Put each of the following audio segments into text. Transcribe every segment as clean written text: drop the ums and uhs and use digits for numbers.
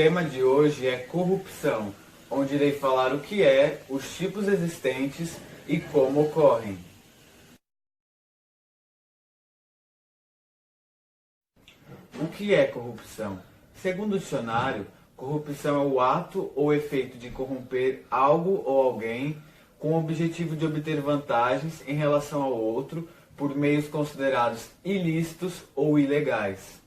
tema de hoje é corrupção, onde irei falar o que é, os tipos existentes e como ocorrem. O que é corrupção? Segundo o dicionário, corrupção é o ato ou efeito de corromper algo ou alguém com o objetivo de obter vantagens em relação ao outro por meios considerados ilícitos ou ilegais.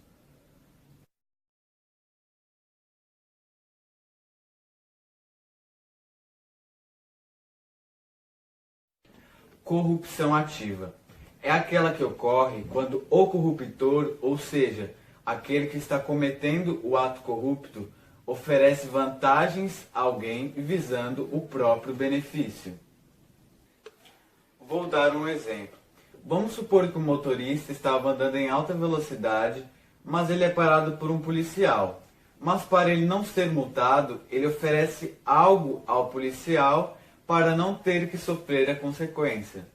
Corrupção ativa é aquela que ocorre quando o corruptor, ou seja, aquele que está cometendo o ato corrupto, oferece vantagens a alguém visando o próprio benefício. Vou dar um exemplo. Vamos supor que o motorista estava andando em alta velocidade, mas ele é parado por um policial. Mas para ele não ser multado, ele oferece algo ao policial para não ter que sofrer a consequência.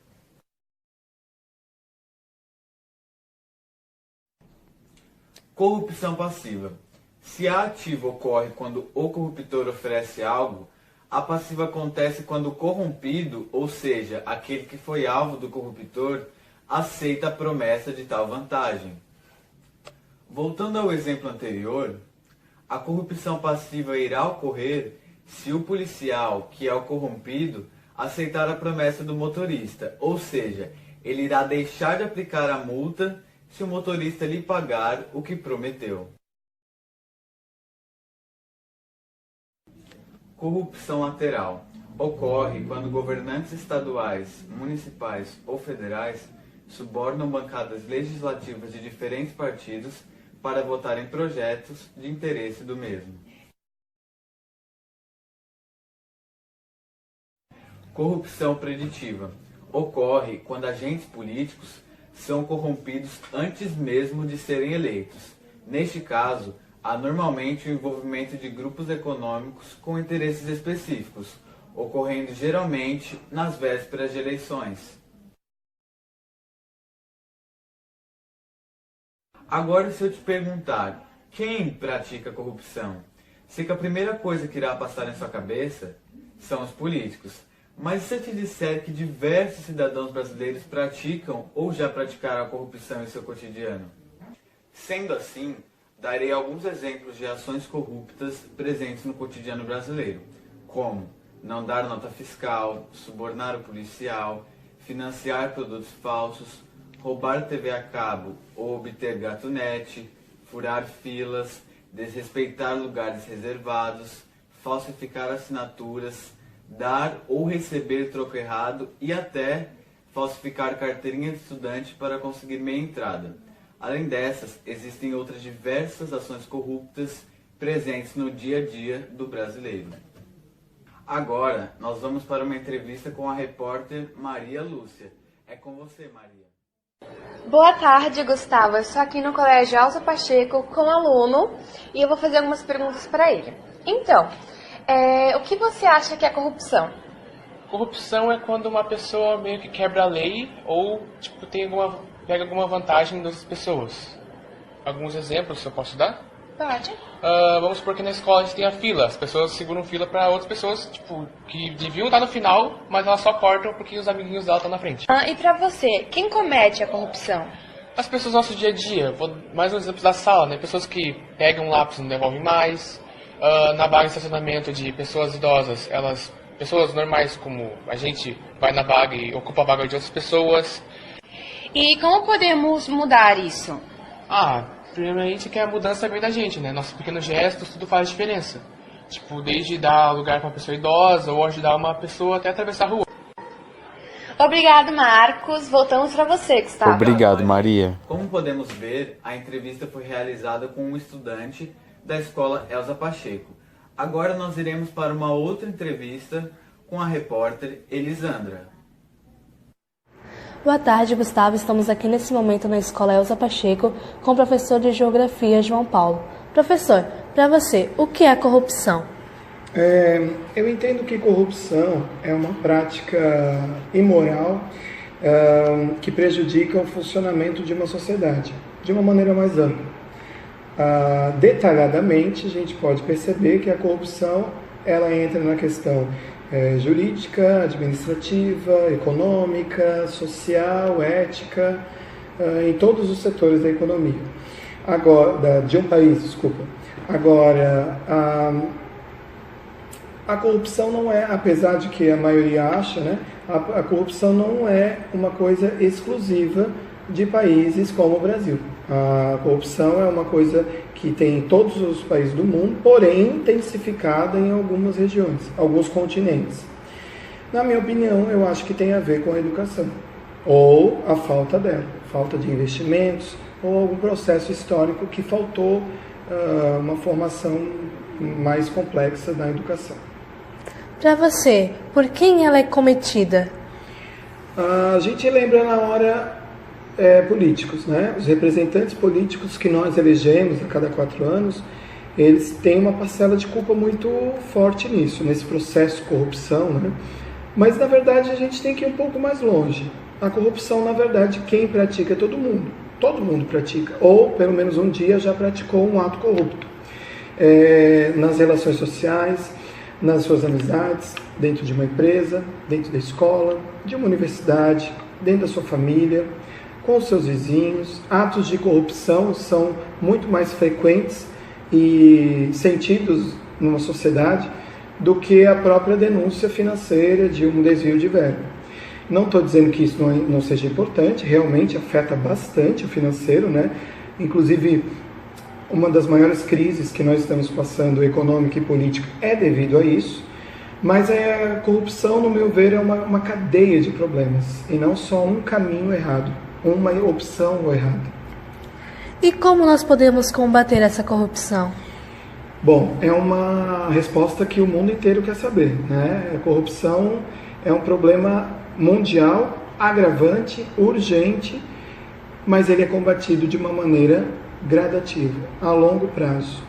Corrupção passiva. Se a ativa ocorre quando o corruptor oferece algo, a passiva acontece quando o corrompido, ou seja, aquele que foi alvo do corruptor, aceita a promessa de tal vantagem. Voltando ao exemplo anterior, a corrupção passiva irá ocorrer se o policial, que é o corrompido, aceitar a promessa do motorista, ou seja, ele irá deixar de aplicar a multa se o motorista lhe pagar o que prometeu. Corrupção lateral ocorre quando governantes estaduais, municipais ou federais subornam bancadas legislativas de diferentes partidos para votar em projetos de interesse do mesmo. Corrupção preditiva ocorre quando agentes políticos são corrompidos antes mesmo de serem eleitos. Neste caso, há normalmente o envolvimento de grupos econômicos com interesses específicos, ocorrendo geralmente nas vésperas de eleições. Agora, se eu te perguntar, quem pratica corrupção? Sei que a primeira coisa que irá passar em sua cabeça são os políticos. Mas e se eu te disser que diversos cidadãos brasileiros praticam ou já praticaram a corrupção em seu cotidiano? Sendo assim, darei alguns exemplos de ações corruptas presentes no cotidiano brasileiro, como não dar nota fiscal, subornar o policial, financiar produtos falsos, roubar TV a cabo ou obter gato net, furar filas, desrespeitar lugares reservados, falsificar assinaturas, dar ou receber troco errado e até falsificar carteirinha de estudante para conseguir meia entrada. Além dessas, existem outras diversas ações corruptas presentes no dia a dia do brasileiro. Agora, nós vamos para uma entrevista com a repórter Maria Lúcia. É com você, Maria. Boa tarde, Gustavo. Eu estou aqui no Colégio Elza Pacheco com um aluno e eu vou fazer algumas perguntas para ele. Então, o que você acha que é corrupção? Corrupção é quando uma pessoa meio que quebra a lei ou pega alguma vantagem das pessoas. Alguns exemplos eu posso dar? Pode. Vamos supor que na escola a gente tem a fila. As pessoas seguram fila para outras pessoas que deviam estar no final, mas elas só cortam porque os amiguinhos dela estão na frente. E para você, quem comete a corrupção? As pessoas do nosso dia a dia. Vou mais um exemplo da sala, né? Pessoas que pegam lápis e não devolvem mais. Na vaga de estacionamento de pessoas idosas, pessoas normais como a gente vai na vaga e ocupa a vaga de outras pessoas. E como podemos mudar isso? Primeiramente que a mudança vem da gente, né? Nossos pequenos gestos, tudo faz diferença. Desde dar lugar para uma pessoa idosa ou ajudar uma pessoa até atravessar a rua. Obrigado, Marcos. Voltamos para você, Gustavo. Obrigado, Maria. Como podemos ver, a entrevista foi realizada com um estudante da escola Elza Pacheco. Agora nós iremos para uma outra entrevista com a repórter Elisandra. Boa tarde, Gustavo. Estamos aqui nesse momento na escola Elza Pacheco com o professor de Geografia, João Paulo. Professor, para você, o que é corrupção? Eu entendo que corrupção é uma prática imoral que prejudica o funcionamento de uma sociedade, de uma maneira mais ampla. Detalhadamente, a gente pode perceber que a corrupção ela entra na questão jurídica, administrativa, econômica, social, ética, em todos os setores da economia. Agora, de um país, desculpa. Agora, a corrupção não é, apesar de que a maioria acha, né, a corrupção não é uma coisa exclusiva de países como o Brasil. A corrupção é uma coisa que tem em todos os países do mundo, porém intensificada em algumas regiões, alguns continentes. Na minha opinião, eu acho que tem a ver com a educação, ou a falta dela, falta de investimentos, ou algum processo histórico que faltou uma formação mais complexa na educação. Para você, por quem ela é cometida? A gente lembra na hora políticos, né? Os representantes políticos que nós elegemos a cada 4 anos, eles têm uma parcela de culpa muito forte nisso, nesse processo de corrupção, né? Mas na verdade a gente tem que ir um pouco mais longe. A corrupção, na verdade, quem pratica é todo mundo. Todo mundo pratica, ou pelo menos um dia já praticou um ato corrupto. Nas relações sociais, nas suas amizades, dentro de uma empresa, dentro da escola, de uma universidade, dentro da sua família, com os seus vizinhos. Atos de corrupção são muito mais frequentes e sentidos numa sociedade do que a própria denúncia financeira de um desvio de verba. Não estou dizendo que isso não seja importante, realmente afeta bastante o financeiro, né? Inclusive, uma das maiores crises que nós estamos passando, econômica e política, é devido a isso. Mas a corrupção, no meu ver, é uma cadeia de problemas, e não só um caminho errado, uma opção errada. E como nós podemos combater essa corrupção? Bom, é uma resposta que o mundo inteiro quer saber, né? A corrupção é um problema mundial, agravante, urgente, mas ele é combatido de uma maneira gradativa, a longo prazo.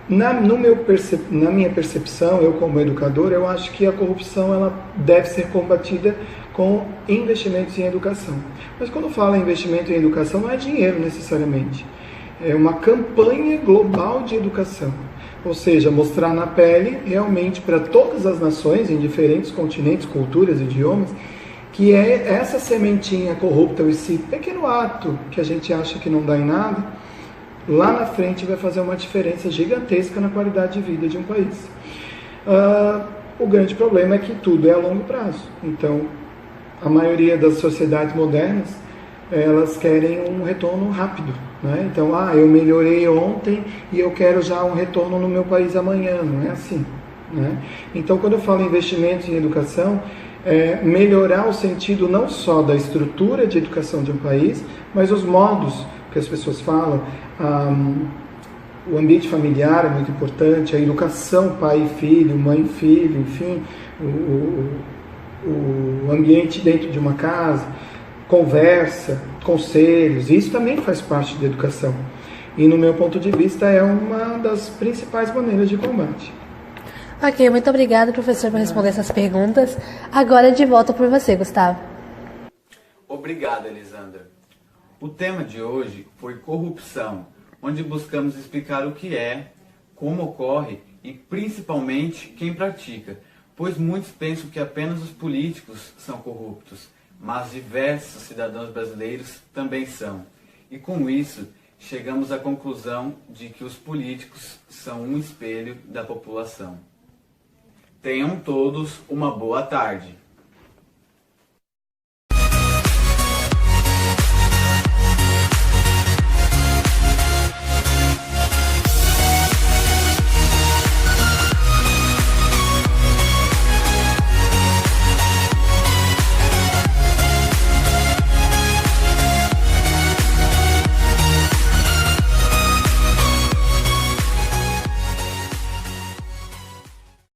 Na minha percepção, eu como educador, eu acho que a corrupção ela deve ser combatida com investimentos em educação. Mas quando falo em investimento em educação, não é dinheiro necessariamente. É uma campanha global de educação. Ou seja, mostrar na pele, realmente, para todas as nações, em diferentes continentes, culturas, idiomas, que é essa sementinha corrupta, esse pequeno ato que a gente acha que não dá em nada, lá na frente vai fazer uma diferença gigantesca na qualidade de vida de um país. O grande problema é que tudo é a longo prazo. Então, a maioria das sociedades modernas, elas querem um retorno rápido, né? Então, eu melhorei ontem e eu quero já um retorno no meu país amanhã, não é assim, né? Então, quando eu falo em investimentos em educação, melhorar o sentido não só da estrutura de educação de um país, mas os modos que as pessoas falam. O ambiente familiar é muito importante, a educação pai e filho, mãe e filho, enfim, o ambiente dentro de uma casa, conversa, conselhos, isso também faz parte da educação. E no meu ponto de vista é uma das principais maneiras de combate. Ok, muito obrigada, professor, por responder essas perguntas. Agora de volta por você, Gustavo. Obrigado, Elisandra. O tema de hoje foi corrupção, onde buscamos explicar o que é, como ocorre e principalmente quem pratica, pois muitos pensam que apenas os políticos são corruptos, mas diversos cidadãos brasileiros também são. E com isso, chegamos à conclusão de que os políticos são um espelho da população. Tenham todos uma boa tarde.